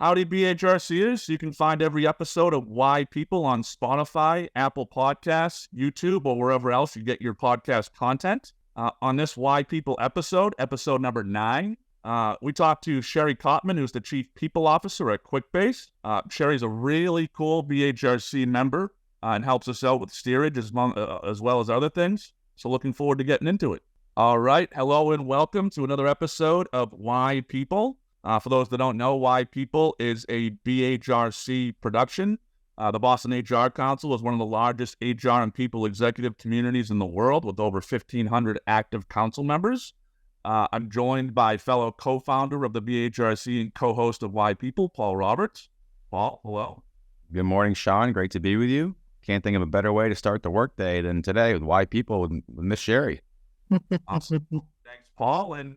Howdy, BHRCers. You can find every episode of Why People on Spotify, Apple Podcasts, YouTube, or wherever else you get your podcast content. On this Why People episode number 9, we talked to Sherri Kottmann, who's the Chief People Officer at Quickbase. Sherri's a really cool BHRC member and helps us out with steerage as well as other things. So looking forward to getting into it. All right. Hello and welcome to another episode of Why People. For those that don't know, Why People is a BHRC production. The Boston HR Council is one of the largest HR and people executive communities in the world with over 1,500 active council members. I'm joined by fellow co-founder of the BHRC and co-host of Why People, Paul Roberts. Paul, hello. Good morning, Sean. Great to be with you. Can't think of a better way to start the workday than today with Why People with Miss Sherri. Awesome. Thanks, Paul. And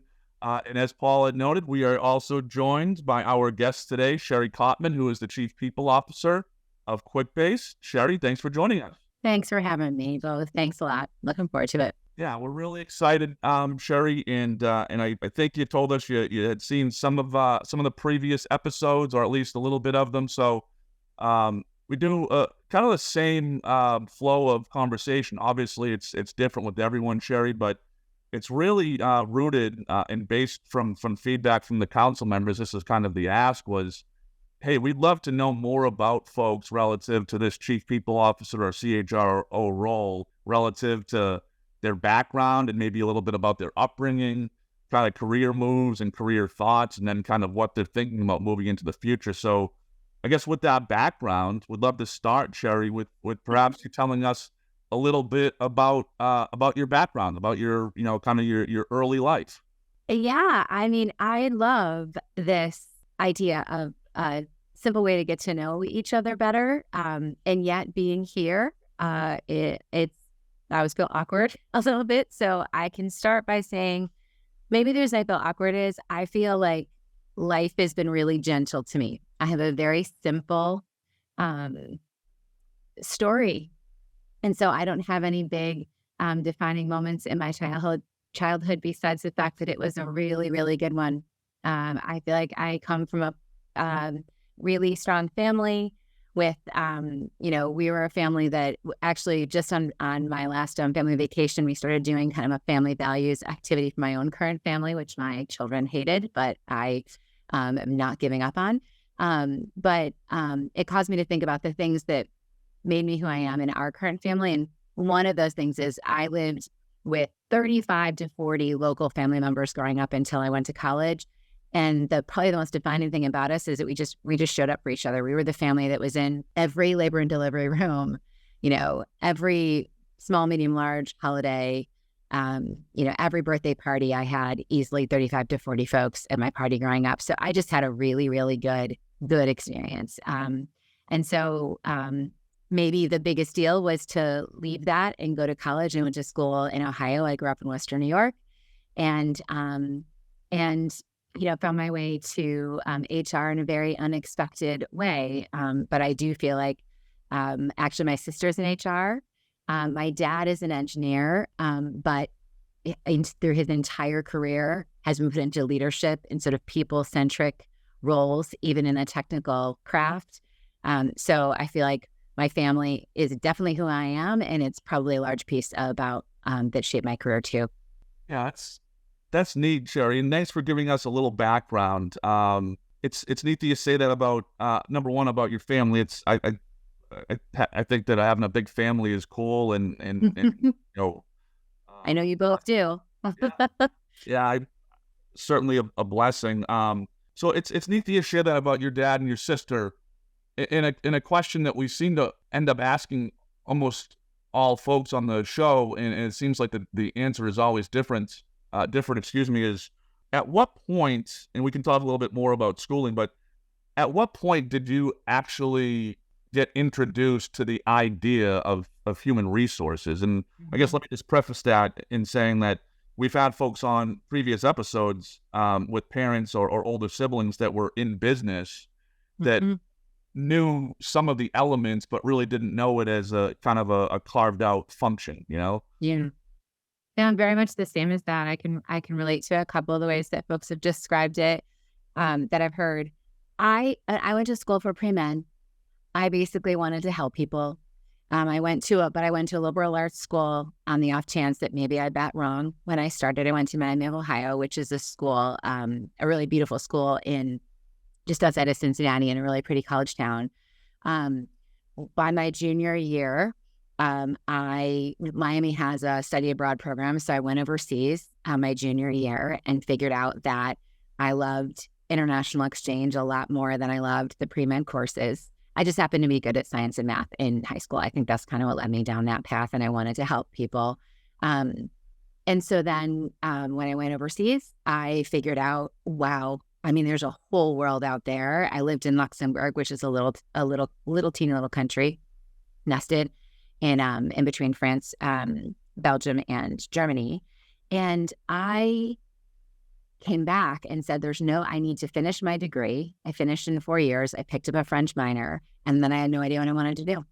as Paul had noted, we are also joined by our guest today, Sherri Kottmann, who is the Chief People Officer of Quickbase. Sherri, thanks for joining us. Thanks for having me both. Thanks a lot. Looking forward to it. Yeah, we're really excited, Sherri, and I think you told us you had seen some of the previous episodes, or at least a little bit of them. So we do kind of the same flow of conversation. Obviously, it's different with everyone, Sherri, but it's really rooted and based from feedback from the council members. This is kind of the ask was, hey, we'd love to know more about folks relative to this Chief People Officer or CHRO role, relative to their background and maybe a little bit about their upbringing, kind of career moves and career thoughts, and then kind of what they're thinking about moving into the future. So I guess with that background, we'd love to start, Sherri, with perhaps you telling us a little bit about your background, about your, kind of your early life. Yeah, I mean, I love this idea of a simple way to get to know each other better. And yet being here, I always feel awkward a little bit. So I can start by saying, maybe the reason I feel awkward is I feel like life has been really gentle to me. I have a very simple story. And so I don't have any big defining moments in my childhood besides the fact that it was a really, really good one. I feel like I come from a really strong family with, we were a family that actually just on my last family vacation, we started doing kind of a family values activity for my own current family, which my children hated, but I am not giving up on. But it caused me to think about the things that made me who I am in our current family. And one of those things is I lived with 35 to 40 local family members growing up until I went to college. And probably the most defining thing about us is that we just showed up for each other. We were the family that was in every labor and delivery room, every small, medium, large holiday, every birthday party. I had easily 35 to 40 folks at my party growing up. So I just had a really, really good experience. And so maybe the biggest deal was to leave that and go to college. I went to school in Ohio. I grew up in Western New York, and found my way to HR in a very unexpected way. But I do feel like actually my sister's in HR. My dad is an engineer, but through his entire career has moved into leadership and sort of people-centric roles, even in a technical craft. So I feel like my family is definitely who I am, and it's probably a large piece about that shaped my career too. Yeah, that's neat, Sherri, and thanks for giving us a little background. It's neat that you say that about number one, about your family. I think that having a big family is cool, and I know you both do. Yeah, certainly a blessing. So it's neat that you share that about your dad and your sister. In a question that we seem to end up asking almost all folks on the show, and it seems like the answer is always different, is at what point, and we can talk a little bit more about schooling, but at what point did you actually get introduced to the idea of human resources? And I guess let me just preface that in saying that we've had folks on previous episodes with parents or older siblings that were in business that knew some of the elements, but really didn't know it as a kind of a carved out function, Yeah. Yeah, I'm very much the same as that. I can relate to a couple of the ways that folks have described it that I've heard. I went to school for pre-med. I basically wanted to help people. I went to a liberal arts school on the off chance that maybe I bet wrong. When I started, I went to Miami of Ohio, which is a school, a really beautiful school in just outside of Cincinnati in a really pretty college town. Um, by my junior year, Miami has a study abroad program, so I went overseas my junior year and figured out that I loved international exchange a lot more than I loved the pre-med courses. I just happened to be good at science and math in high school. I think that's kind of what led me down that path, and I wanted to help people. And so then when I went overseas, I figured out, wow, I mean, there's a whole world out there. I lived in Luxembourg, which is a little teeny little country nested in between France, Belgium, and Germany. And I came back and said, I need to finish my degree. I finished in 4 years. I picked up a French minor, and then I had no idea what I wanted to do.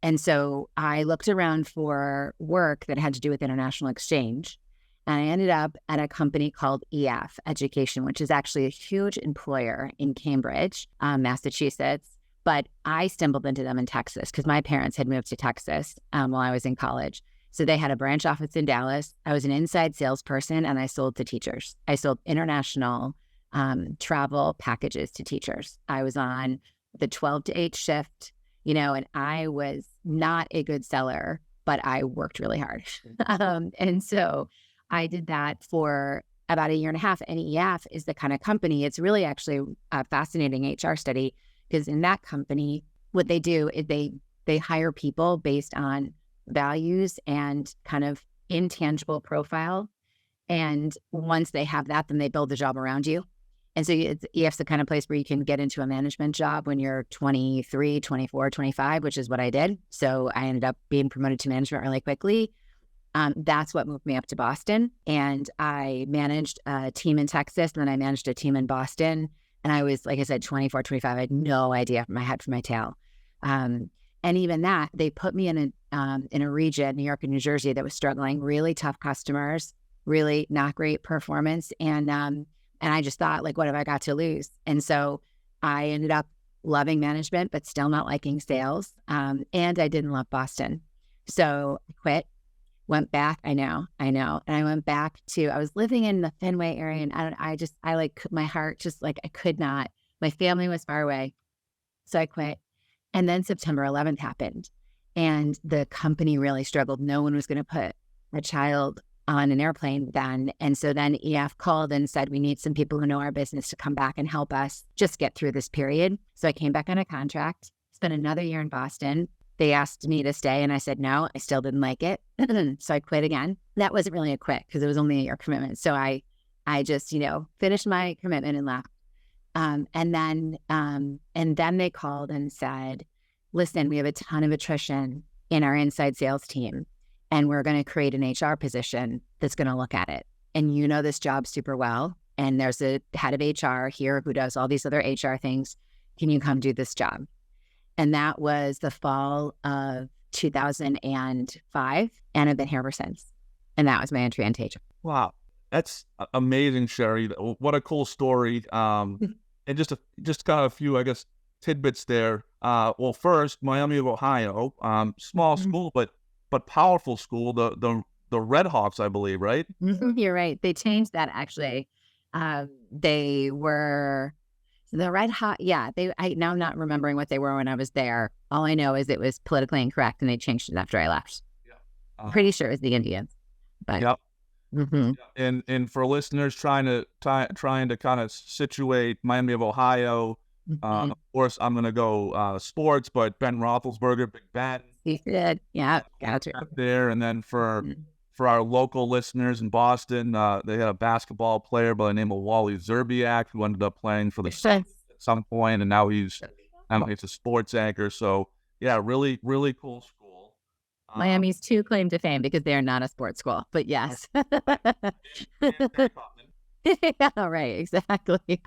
And so I looked around for work that had to do with international exchange. And I ended up at a company called EF Education, which is actually a huge employer in Cambridge, Massachusetts. But I stumbled into them in Texas because my parents had moved to Texas while I was in college. So they had a branch office in Dallas. I was an inside salesperson, and I sold to teachers. I sold international travel packages to teachers. I was on the 12 to 8 shift, and I was not a good seller, but I worked really hard. And so I did that for about a year and a half. And EF is the kind of company, it's really actually a fascinating HR study, because in that company, what they do is they hire people based on values and kind of intangible profile. And once they have that, then they build the job around you. And so EF's the kind of place where you can get into a management job when you're 23, 24, 25, which is what I did. So I ended up being promoted to management really quickly. That's what moved me up to Boston. And I managed a team in Texas, and then I managed a team in Boston. And I was, like I said, 24, 25. I had no idea from my head from my tail. And even that, they put me in a region, New York and New Jersey, that was struggling, really tough customers, really not great performance. And I just thought, like, what have I got to lose? And so I ended up loving management, but still not liking sales. And I didn't love Boston. So I quit, went back. I know. And I went back I was living in the Fenway area, and my heart just, like, I could not. My family was far away. So I quit. And then September 11th happened, and the company really struggled. No one was going to put a child on an airplane then. And so then EF called and said, we need some people who know our business to come back and help us just get through this period. So I came back on a contract, spent another year in Boston. They asked me to stay, and I said no. I still didn't like it. So I quit again. That wasn't really a quit because it was only a year commitment. So I just, finished my commitment and left. And then they called and said, listen, we have a ton of attrition in our inside sales team, and we're going to create an HR position that's going to look at it. And you know this job super well. And there's a head of HR here who does all these other HR things. Can you come do this job? And that was the fall of 2005. And I've been here ever since. And that was my entry into HR. Wow. That's amazing, Sherri. What a cool story. And just kind of a few, I guess, tidbits there. Well, first, Miami of Ohio, small school, but powerful school. The Red Hawks, I believe, right? You're right. They changed that actually. They were the Red Hawk. Yeah. Now I'm not remembering what they were when I was there. All I know is it was politically incorrect, and they changed it after I left. Yeah. Pretty sure it was the Indians. But yep. Mm-hmm. And for listeners trying to kind of situate Miami of Ohio, of course I'm gonna go sports, but Ben Roethlisberger, Big Ben, he did, yeah, gotcha. There, and then for our local listeners in Boston, they had a basketball player by the name of Wally Zerbiak who ended up playing for the Suns at some point, and now he's a sports anchor. So yeah, really really cool school. Miami's too claim to fame because they're not a sports school, but yes. Yeah, right, exactly.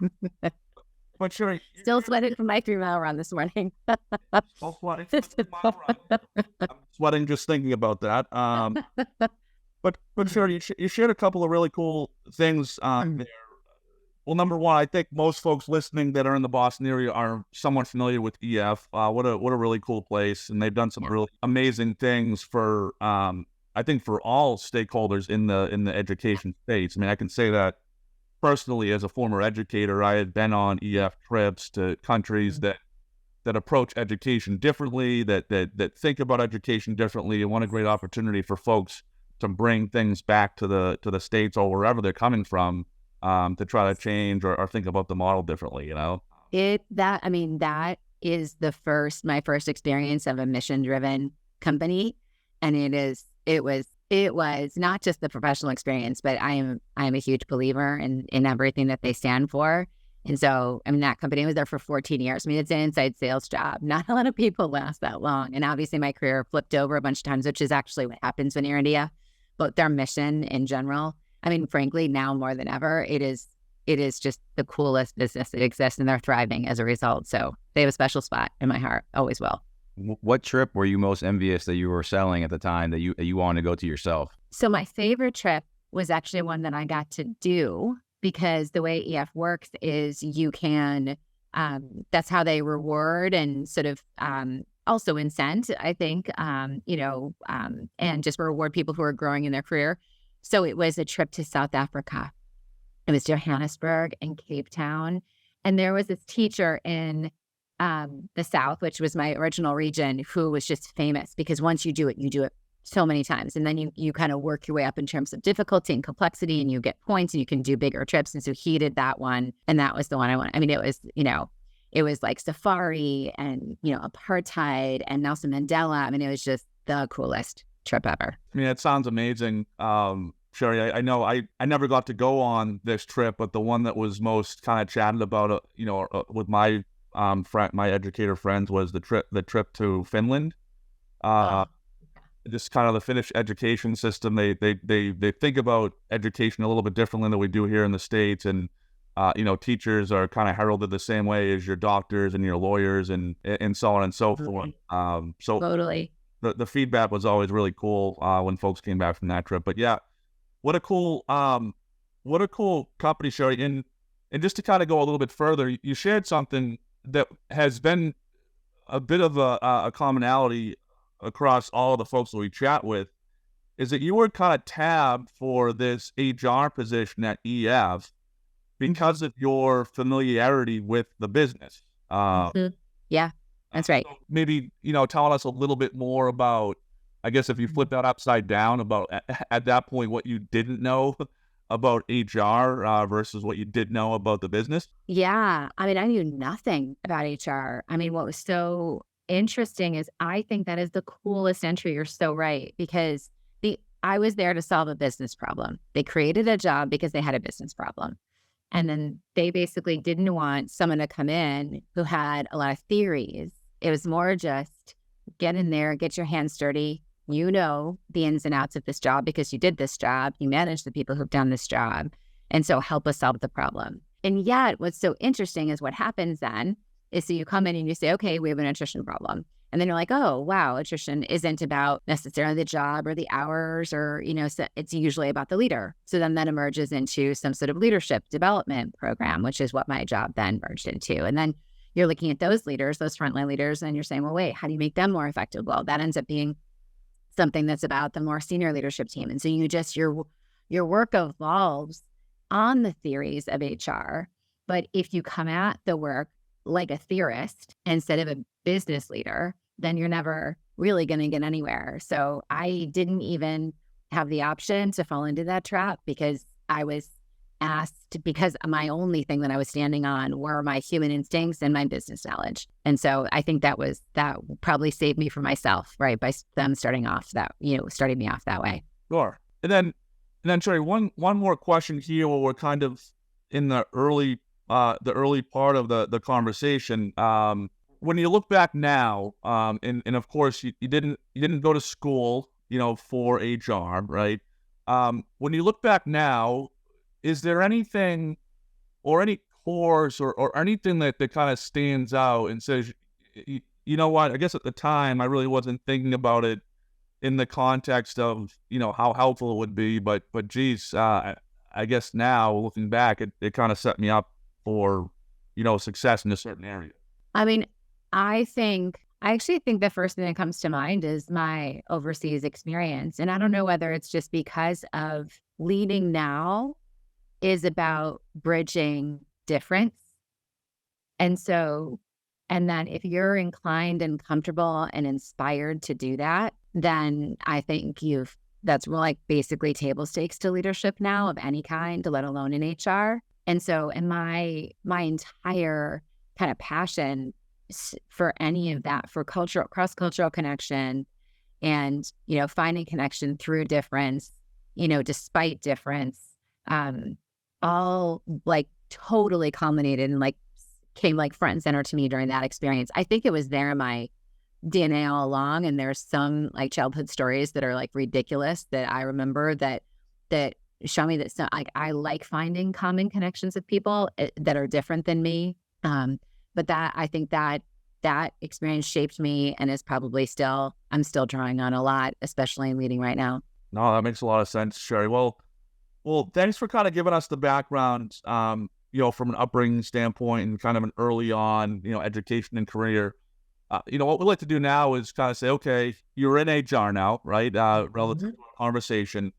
But Sherri, still sweating from my 3-mile run this morning. Still sweating from the 3-mile run. I'm sweating just thinking about that. But Sherri, you shared a couple of really cool things there. Well, number one, I think most folks listening that are in the Boston area are somewhat familiar with EF. What a really cool place, and they've done some really amazing things for I think for all stakeholders in the education space. I mean, I can say that personally as a former educator. I had been on EF trips to countries that approach education differently, that think about education differently, and what a great opportunity for folks to bring things back to the States or wherever they're coming from, to try to change or think about the model differently, you know? That is my first experience of a mission-driven company. And it was not just the professional experience, but I am a huge believer in everything that they stand for. And so, that company, I was there for 14 years. It's an inside sales job. Not a lot of people last that long. And obviously my career flipped over a bunch of times, which is actually what happens when you're in India. But their mission in general, frankly, now more than ever, it is just the coolest business that exists, and they're thriving as a result. So they have a special spot in my heart, always will. What trip were you most envious that you were selling at the time that you wanted to go to yourself? So my favorite trip was actually one that I got to do, because the way EF works is you can, that's how they reward and sort of also incent, I think, and just reward people who are growing in their career. So it was a trip to South Africa. It was Johannesburg and Cape Town. And there was this teacher in the South, which was my original region, who was just famous because once you do it so many times. And then you kind of work your way up in terms of difficulty and complexity, and you get points and you can do bigger trips. And so he did that one. And that was the one I wanted. It was like safari and, apartheid and Nelson Mandela. It was just the coolest trip ever. It sounds amazing. Sherri, I know I never got to go on this trip, but the one that was most kind of chatted about, with my my educator friends was the trip to Finland. Just kind of the Finnish education system. They think about education a little bit differently than we do here in the States, and teachers are kind of heralded the same way as your doctors and your lawyers and so on and so forth. So totally, the feedback was always really cool when folks came back from that trip. But yeah, what a cool company, Sherri. And just to kind of go a little bit further, you shared something that has been a bit of a commonality across all of the folks that we chat with, is that you were kind of tabbed for this HR position at EF because of your familiarity with the business. Yeah, that's right. So maybe, tell us a little bit more about, I guess if you flip that upside down, about at that point what you didn't know about HR versus what you did know about the business. Yeah, I knew nothing about HR. What was so interesting is I think that is the coolest entry. You're so right, because I was there to solve a business problem. They created a job because they had a business problem. And then they basically didn't want someone to come in who had a lot of theories. It was more just get in there, get your hands dirty. You know the ins and outs of this job because you did this job. You manage the people who've done this job. And so help us solve the problem. And yet what's so interesting is what happens then is, so you come in and you say, okay, we have an attrition problem. And then you're like, oh, wow, attrition isn't about necessarily the job or the hours or, so it's usually about the leader. So then that emerges into some sort of leadership development program, which is what my job then merged into. And then you're looking at those leaders, those frontline leaders, and you're saying, well, wait, how do you make them more effective? Well, that ends up being something that's about the more senior leadership team. And so your work evolves on the theories of HR. But if you come at the work like a theorist instead of a business leader, then you're never really going to get anywhere. So I didn't even have the option to fall into that trap because I was asked, because my only thing that I was standing on were my human instincts and my business knowledge. And so I think that probably saved me from myself, right? By them starting me off that way. Sure. And then Sherri, one more question here where we're kind of in the early part of the conversation. When you look back now, and of course you didn't go to school, for HR, right? When you look back now, is there anything or any course or anything that kind of stands out and says, you know what, I guess at the time I really wasn't thinking about it in the context of, how helpful it would be, but geez, I guess now looking back, it kind of set me up for, success in a certain area. I mean, I actually think the first thing that comes to mind is my overseas experience. And I don't know whether it's just because of leading now is about bridging difference. And so, and then if you're inclined and comfortable and inspired to do that, then I think that's more like basically table stakes to leadership now of any kind, let alone in HR. And so, and my entire kind of passion for any of that, for cross-cultural connection and, finding connection through difference, despite difference, all like totally culminated and like came like front and center to me during that experience. I think it was there in my DNA all along. And there's some like childhood stories that are like ridiculous that I remember that show me that I like finding common connections with people that are different than me. But I think that experience shaped me and is probably I'm still drawing on a lot, especially in leading right now. No, that makes a lot of sense, Sherri. Well, thanks for kind of giving us the background, from an upbringing standpoint and kind of an early on, education and career. What we'd like to do now is kind of say, okay, you're in HR now, right? Relative to our conversation.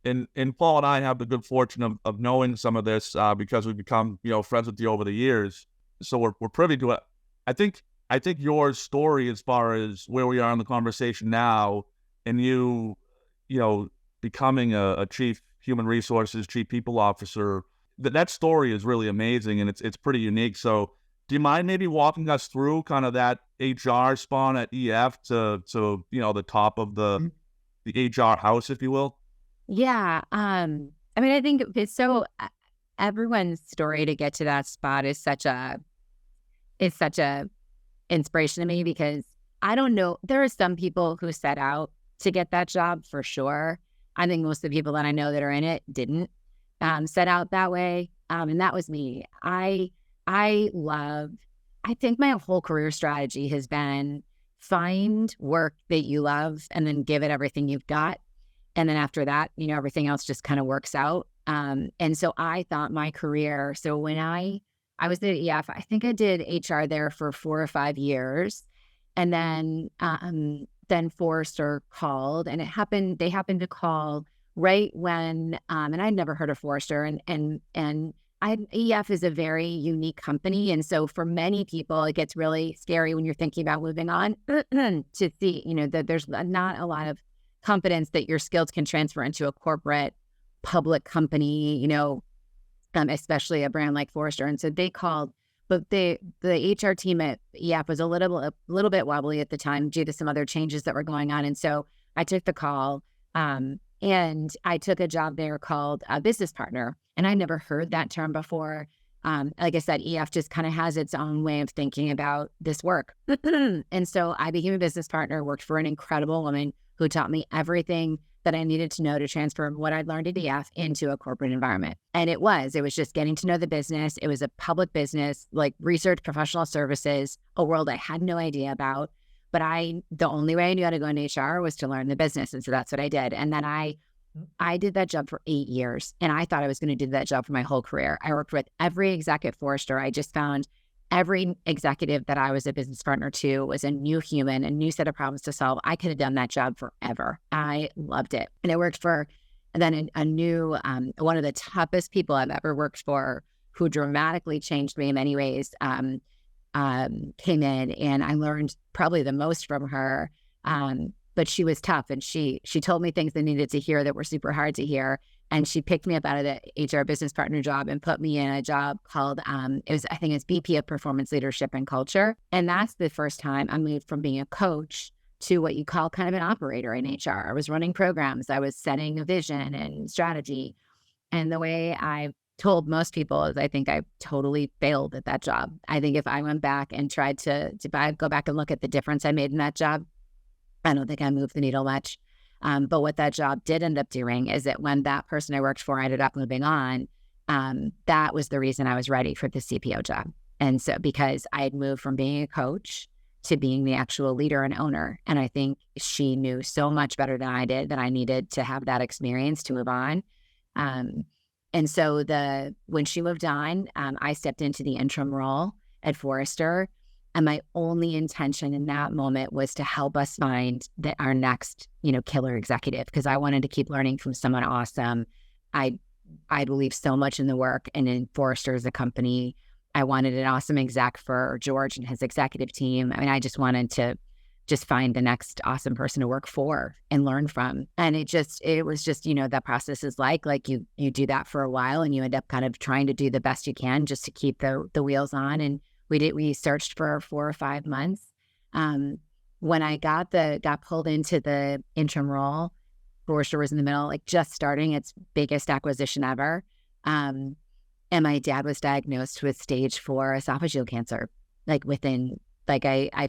And Paul and I have the good fortune of knowing some of this because we've become, friends with you over the years. So we're privy to it. I think your story as far as where we are in the conversation now and you becoming a chief human resources, chief people officer, that story is really amazing and it's pretty unique. So do you mind maybe walking us through kind of that HR spawn at EF to the top of the HR house, if you will? Yeah. I mean, I think it's everyone's story to get to that spot is such a inspiration to me because I don't know. There are some people who set out to get that job for sure. I think most of the people that I know that are in it didn't set out that way. And that was me. I think my whole career strategy has been find work that you love and then give it everything you've got. And then after that, everything else just kind of works out. And so I thought my career, so when I was at EF, I think I did HR there for 4 or 5 years. And then Forrester called and they happened to call right when, and I'd never heard of Forrester and EF is a very unique company. And so for many people, it gets really scary when you're thinking about moving on to see, that there's not a lot of confidence that your skills can transfer into a corporate public company, especially a brand like Forrester. And so they called, but the HR team at EF was a little bit wobbly at the time due to some other changes that were going on. And so I took the call and I took a job there called a business partner. And I never heard that term before. Like I said, EF just kind of has its own way of thinking about this work. And so I became a business partner, worked for an incredible woman who taught me everything that I needed to know to transfer what I'd learned at EF into a corporate environment. And it was just getting to know the business. It was a public business, like research, professional services, a world I had no idea about. But the only way I knew how to go into HR was to learn the business. And so that's what I did. And then I did that job for 8 years. And I thought I was going to do that job for my whole career. I worked with every exec at Forrester. I just found every executive that I was a business partner to was a new human, a new set of problems to solve. I could have done that job forever. I loved it. And I worked for then a new, one of the toughest people I've ever worked for, who dramatically changed me in many ways, came in, and I learned probably the most from her. But she was tough, and she told me things I needed to hear that were super hard to hear. And she picked me up out of the HR business partner job and put me in a job called, I think it's VP of Performance Leadership and Culture. And that's the first time I moved from being a coach to what you call kind of an operator in HR. I was running programs. I was setting a vision and strategy. And the way I told most people is I think I totally failed at that job. I think if I went back and tried to go back and look at the difference I made in that job, I don't think I moved the needle much. But what that job did end up doing is that when that person I worked for ended up moving on, that was the reason I was ready for the CPO job. And so because I had moved from being a coach to being the actual leader and owner. And I think she knew so much better than I did that I needed to have that experience to move on. And so when she moved on, I stepped into the interim role at Forrester. And my only intention in that moment was to help us find our next, killer executive, because I wanted to keep learning from someone awesome. I believe so much in the work and in Forrester as a company. I wanted an awesome exec for George and his executive team. I mean, I just wanted to find the next awesome person to work for and learn from. And it was just, that process is like you do that for a while and you end up kind of trying to do the best you can just to keep the wheels on. And we searched for 4 or 5 months. When I got pulled into the interim role, Forrester was in the middle, just starting its biggest acquisition ever. And my dad was diagnosed with stage 4 esophageal cancer. I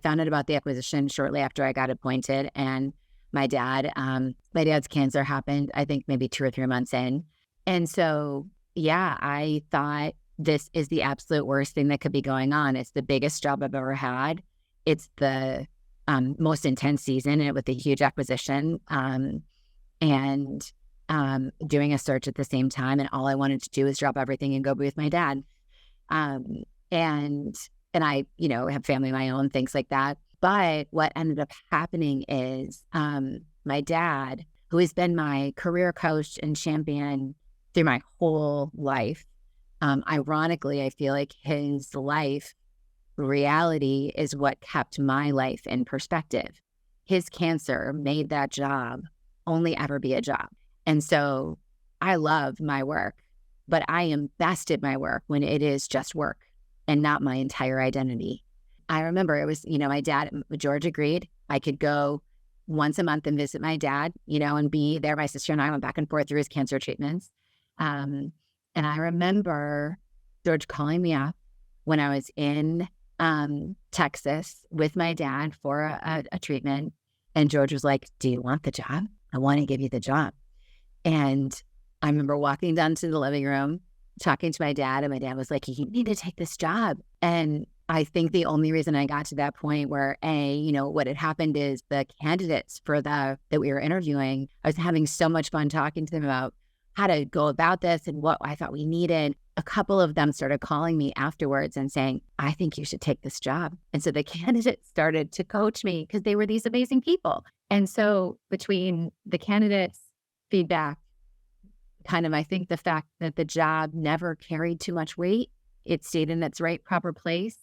found out about the acquisition shortly after I got appointed, and my dad's cancer happened, I think maybe 2 or 3 months in. And so, yeah, I thought this is the absolute worst thing that could be going on. It's the biggest job I've ever had. It's the most intense season with a huge acquisition, and doing a search at the same time. And all I wanted to do is drop everything and go be with my dad. And I, have family of my own, things like that. But what ended up happening is my dad, who has been my career coach and champion through my whole life, ironically, I feel like his life reality is what kept my life in perspective. His cancer made that job only ever be a job. And so I love my work, but I am best at my work when it is just work and not my entire identity. I remember it was, my dad, George agreed I could go once a month and visit my dad, and be there. My sister and I went back and forth through his cancer treatments. And I remember George calling me up when I was in Texas with my dad for a treatment. And George was like, "Do you want the job? I want to give you the job." And I remember walking down to the living room, talking to my dad, and my dad was like, "You need to take this job." And I think the only reason I got to that point where what had happened is the candidates that we were interviewing, I was having so much fun talking to them about how to go about this and what I thought we needed. A couple of them started calling me afterwards and saying, "I think you should take this job." And so the candidates started to coach me because they were these amazing people. And so between the candidates' feedback, kind of, I think the fact that the job never carried too much weight, it stayed in its right, proper place.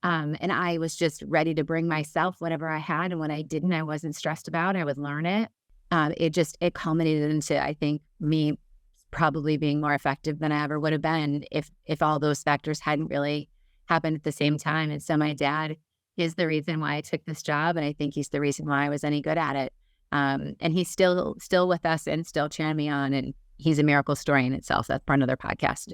And I was just ready to bring myself whatever I had. And when I didn't, I wasn't stressed about. I would learn it. It culminated into, I think, me probably being more effective than I ever would have been if all those factors hadn't really happened at the same time. And so my dad is the reason why I took this job. And I think he's the reason why I was any good at it. And he's still with us and still cheering me on. And he's a miracle story in itself. That's for another podcast.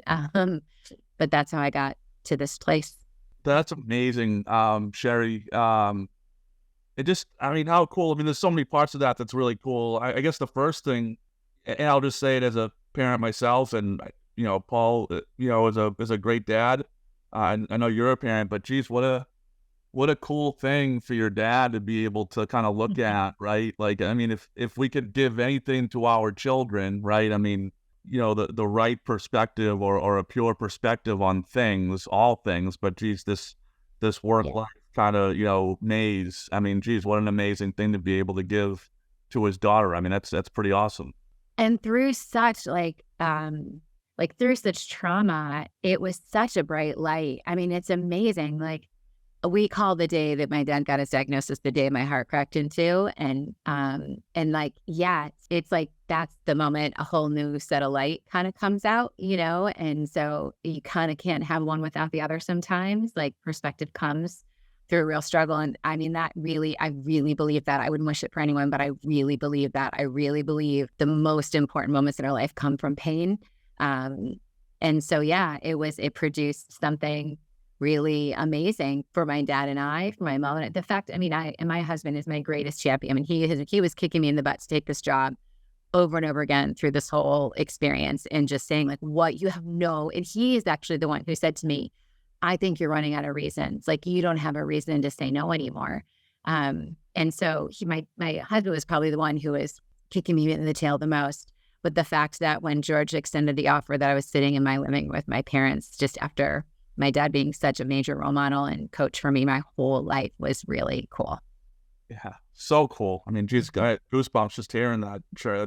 But that's how I got to this place. That's amazing, Sherri. How cool. I mean, there's so many parts of that that's really cool. I guess the first thing, and I'll just say it as a parent myself, and Paul, is a great dad. I know you're a parent, but geez, what a cool thing for your dad to be able to kind of look at, right? Like, I mean, if we could give anything to our children, right? I mean, the right perspective or a pure perspective on things, all things, but geez, this work life kind of, maze. I mean, geez, what an amazing thing to be able to give to his daughter. I mean, that's pretty awesome. And through such through such trauma, it was such a bright light. I mean, it's amazing. Like, we call the day that my dad got his diagnosis the day my heart cracked in two. And it's like, that's the moment a whole new set of light kind of comes out, and so you kind of can't have one without the other sometimes. Like, perspective comes through a real struggle. And I mean, I really believe that. I wouldn't wish it for anyone, but I really believe that. I really believe the most important moments in our life come from pain. And so, it produced something really amazing for my dad and I, for my mom. And the fact, my husband is my greatest champion. I mean, he was kicking me in the butt to take this job over and over again through this whole experience, and just saying, like, what you have and he is actually the one who said to me, "I think you're running out of reasons. Like, you don't have a reason to say no anymore." And so my husband was probably the one who was kicking me in the tail the most. But the fact that when George extended the offer, that I was sitting in my living room with my parents just after my dad being such a major role model and coach for me my whole life was really cool. Yeah, so cool. I mean, geez, I had goosebumps just hearing that. Sure.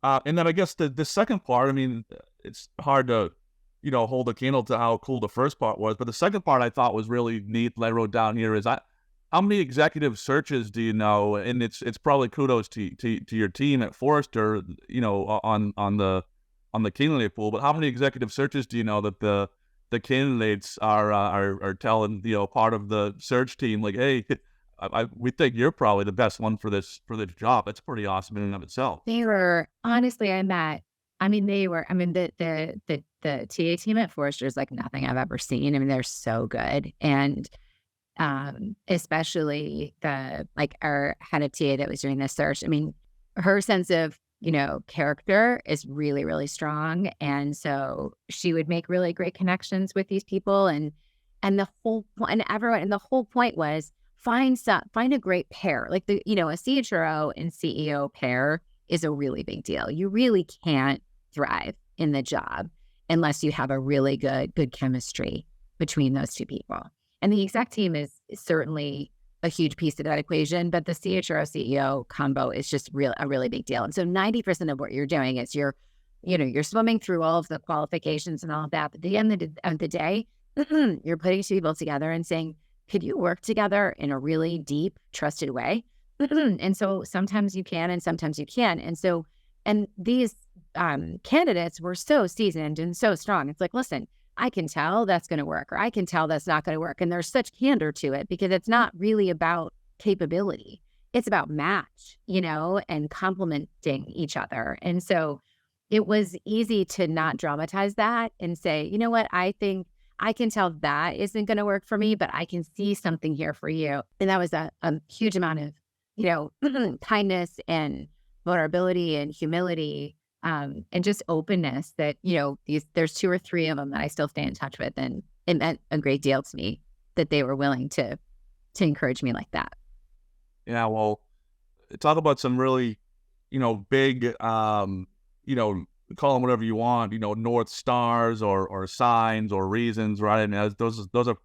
And then I guess the second part, I mean, it's hard to, hold a candle to how cool the first part was. But the second part I thought was really neat that I wrote down here is how many executive searches do you know? And it's probably kudos to your team at Forrester, on the candidate pool. But how many executive searches do you know that the candidates are telling, part of the search team, like, hey, we think you're probably the best one for this job. That's pretty awesome in and of itself. They were honestly, the TA team at Forrester is like nothing I've ever seen. I mean, they're so good. And especially our head of TA that was doing this search. I mean, her sense of, character is really, really strong. And so she would make really great connections with these people and the whole point was find a great pair. Like a CHRO and CEO pair is a really big deal. You really can't thrive in the job unless you have a really good chemistry between those two people. And the exec team is certainly a huge piece of that equation, but the CHRO CEO combo is just a really big deal. And so 90% of what you're doing is you're swimming through all of the qualifications and all of that. But at the end of the day, you're putting two people together and saying, could you work together in a really deep, trusted way? And so sometimes you can and sometimes you can't. And these candidates were so seasoned and so strong. It's like, listen, I can tell that's going to work, or I can tell that's not going to work. And there's such candor to it because it's not really about capability. It's about match, and complementing each other. And so it was easy to not dramatize that and say, you know what, I think I can tell that isn't going to work for me, but I can see something here for you. And that was a huge amount of, kindness and vulnerability and humility. And just openness that, there's 2 or 3 of them that I still stay in touch with. And it meant a great deal to me that they were willing to encourage me like that. Yeah, well, talk about some really, big, call them whatever you want, North Stars or signs or reasons, right? And those are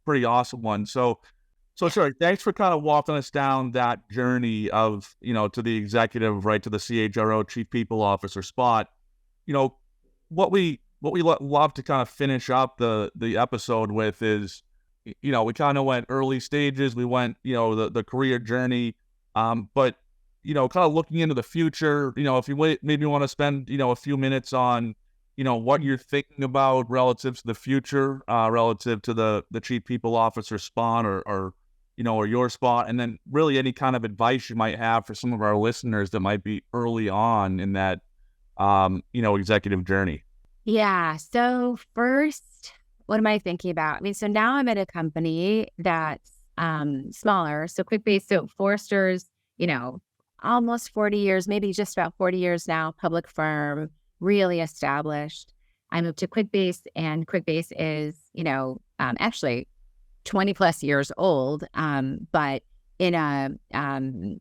pretty awesome ones. So sorry, thanks for kind of walking us down that journey of, to the executive, right, to the CHRO, Chief People Officer spot. What we love to kind of finish up the episode with is, we kind of went early stages, we went, the career journey, but, kind of looking into the future, if you maybe want to spend, a few minutes on, what you're thinking about relative to the future, relative to the Chief People Officer spot or your spot, and then really any kind of advice you might have for some of our listeners that might be early on in that, executive journey. Yeah. So first, what am I thinking about? I mean, so now I'm at a company that's smaller. So Quickbase, so Forrester's, almost 40 years, maybe just about 40 years now, public firm, really established. I moved to Quickbase, and Quickbase is, actually 20 plus years old, but in a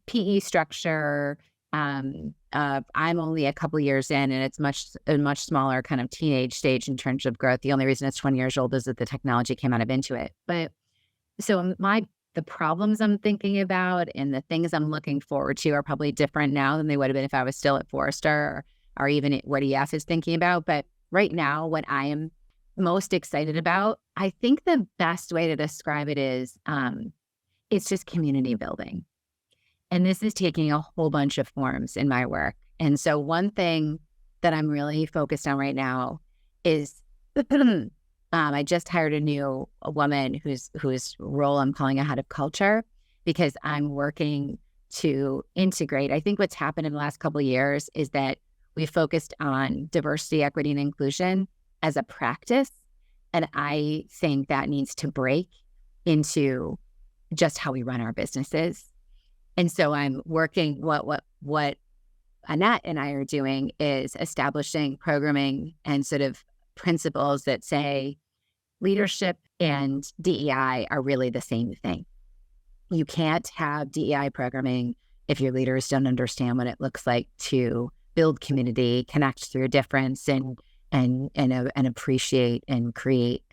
PE structure. I'm only a couple years in, and it's a much smaller kind of teenage stage in terms of growth. The only reason it's 20 years old is that the technology came out of Intuit. But so the problems I'm thinking about and the things I'm looking forward to are probably different now than they would have been if I was still at Forrester or even what EF is thinking about. But right now, what I am most excited about, I think the best way to describe it is it's just community building. And this is taking a whole bunch of forms in my work. And so one thing that I'm really focused on right now is I just hired a woman whose role I'm calling a head of culture, because I'm working to integrate. I think what's happened in the last couple of years is that we focused on diversity, equity, and inclusion as a practice. And I think that needs to break into just how we run our businesses. And so I'm working, what Annette and I are doing is establishing programming and sort of principles that say leadership and DEI are really the same thing. You can't have DEI programming if your leaders don't understand what it looks like to build community, connect through difference, and appreciate and create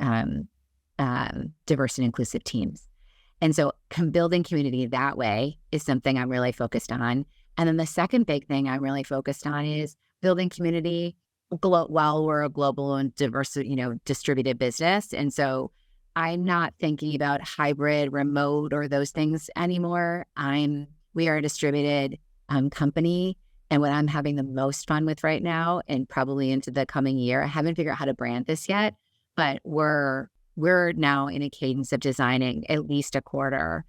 diverse and inclusive teams. And so building community that way is something I'm really focused on. And then the second big thing I'm really focused on is building community while we're a global and diverse, distributed business. And so I'm not thinking about hybrid, remote, or those things anymore. We are a distributed company. And what I'm having the most fun with right now, and probably into the coming year, I haven't figured out how to brand this yet, but we're now in a cadence of designing at least a quarter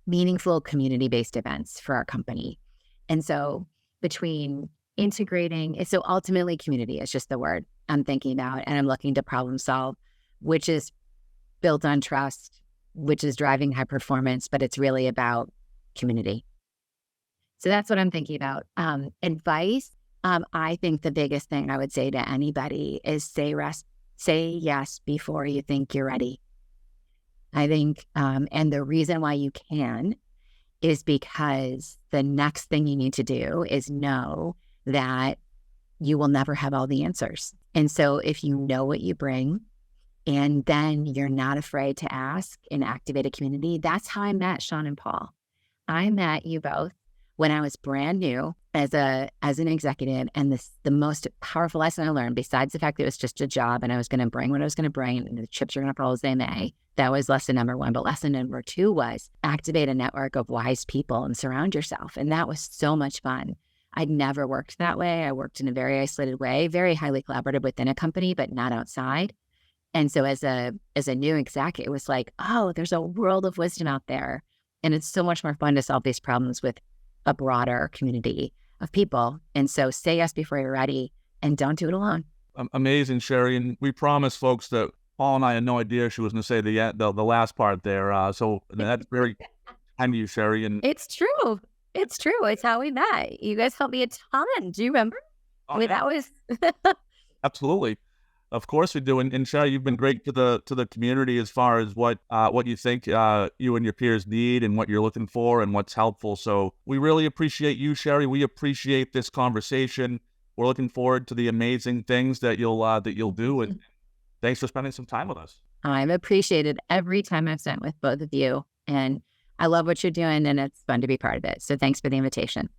meaningful community-based events for our company. And so between integrating, so ultimately community is just the word I'm thinking about, and I'm looking to problem solve, which is built on trust, which is driving high performance, but it's really about community. So that's what I'm thinking about. Advice, I think the biggest thing I would say to anybody is say yes before you think you're ready. I think, and the reason why you can is because the next thing you need to do is know that you will never have all the answers. And so if you know what you bring, and then you're not afraid to ask and activate a community, that's how I met Sean and Paul. I met you both when I was brand new as an executive, and the most powerful lesson I learned, besides the fact that it was just a job and I was going to bring what I was going to bring, and the chips are going to fall as they may, that was lesson number one. But lesson number two was activate a network of wise people and surround yourself. And that was so much fun. I'd never worked that way. I worked in a very isolated way, very highly collaborative within a company, but not outside. And so as a new exec, it was like, oh, there's a world of wisdom out there. And it's so much more fun to solve these problems with a broader community of people. And so say yes before you're ready, and don't do it alone. Amazing, Sherri. And we promise folks that Paul and I had no idea she was going to say the last part there. So that's very kind of you, Sherri. And it's true. It's true. It's how we met. You guys helped me a ton. Do you remember? That was absolutely. Of course we do. And Sherri, you've been great to the community as far as what you think you and your peers need and what you're looking for and what's helpful. So we really appreciate you, Sherri. We appreciate this conversation. We're looking forward to the amazing things that you'll do. And thanks for spending some time with us. I've appreciated every time I've spent with both of you. And I love what you're doing, and it's fun to be part of it. So thanks for the invitation.